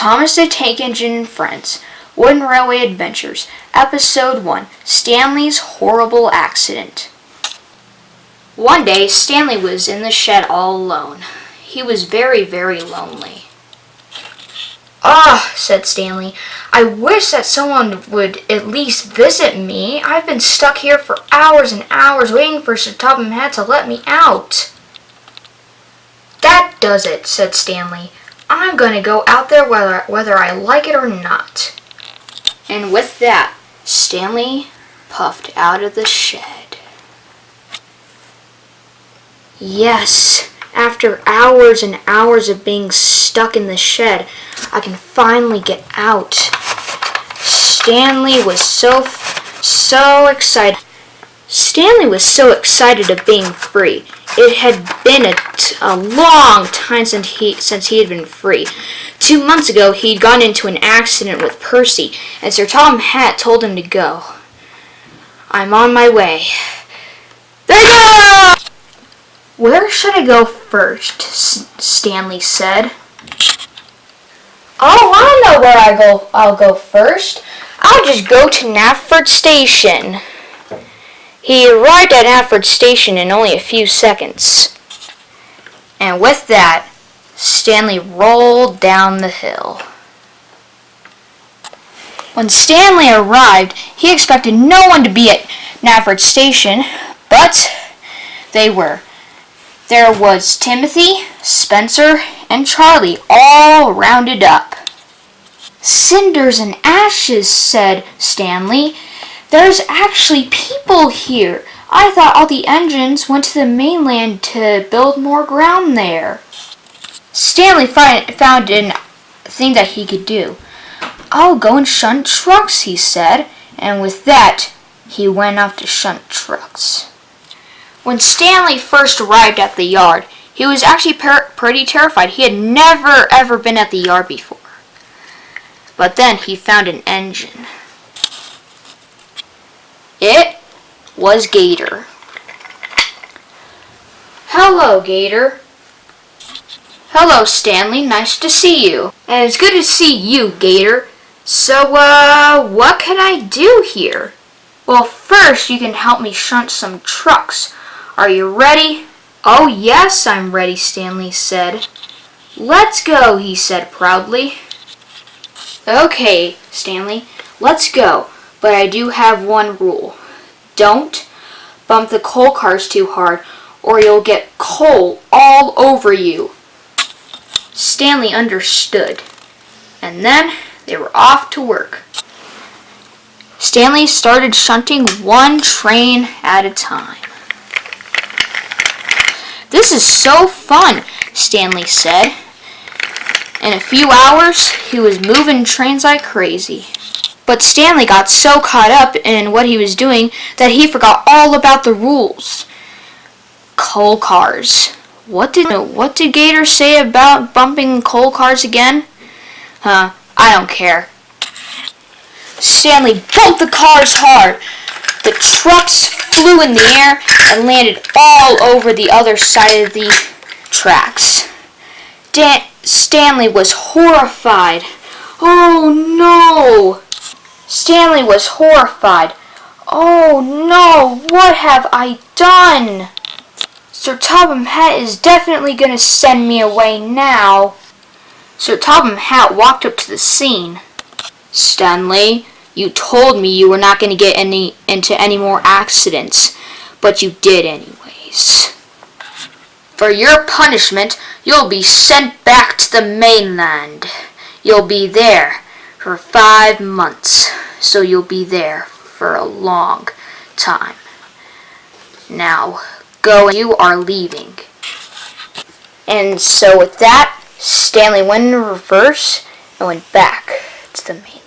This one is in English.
Thomas the Tank Engine and Friends, Wooden Railway Adventures, Episode 1, Stanley's Horrible Accident. One day, Stanley was in the shed all alone. He was very, very lonely. "Ah," said Stanley, "I wish that someone would at least visit me. I've been stuck here for hours and hours waiting for Sir Topham Hatt to let me out." "That does it," said Stanley. "I'm going to go out there whether I like it or not." And with that, Stanley puffed out of the shed. Yes, after hours and hours of being stuck in the shed, I can finally get out. Stanley was so excited. Stanley was so excited of being free. It had been a long time since he had been free. 2 months ago, he'd gotten into an accident with Percy, and Sir Topham Hatt told him to go. "I'm on my way." "There you go!" "Where should I go first?" Stanley said. "Oh, I know where I'll go first. I'll just go to Knapford Station." He arrived at Knapford Station in only a few seconds. And with that, Stanley rolled down the hill. When Stanley arrived, he expected no one to be at Knapford Station, but they were. There was Timothy, Spencer, and Charlie all rounded up. "Cinders and ashes," said Stanley. "There's actually people here. I thought all the engines went to the mainland to build more ground there." Stanley found a thing that he could do. "I'll go and shunt trucks," he said, and with that, he went off to shunt trucks. When Stanley first arrived at the yard, he was actually pretty terrified. He had never ever been at the yard before. But then he found an engine. It was Gator. "Hello, Gator." "Hello, Stanley. Nice to see you." "And it's good to see you, Gator. So, what can I do here?" "Well, first you can help me shunt some trucks. Are you ready?" "Oh, yes, I'm ready," Stanley said. "Let's go," he said proudly. "Okay, Stanley, let's go. But I do have one rule. Don't bump the coal cars too hard, or you'll get coal all over you." Stanley understood, and then they were off to work. Stanley started shunting one train at a time. "This is so fun," Stanley said. In a few hours, he was moving trains like crazy. But Stanley got so caught up in what he was doing that he forgot all about the rules. Coal cars. What did Gator say about bumping coal cars again? I don't care. Stanley bumped the cars hard. The trucks flew in the air and landed all over the other side of the tracks. Stanley was horrified. "Oh no!" Stanley was horrified. "Oh no, what have I done? Sir Topham Hatt is definitely going to send me away now." Sir Topham Hatt walked up to the scene. "Stanley, you told me you were not going to get into any more accidents, but you did anyways. For your punishment, you'll be sent back to the mainland. You'll be there for 5 months, so you'll be there for a long time. Now, go, you are leaving." And so with that, Stanley went in reverse and went back to the mainland.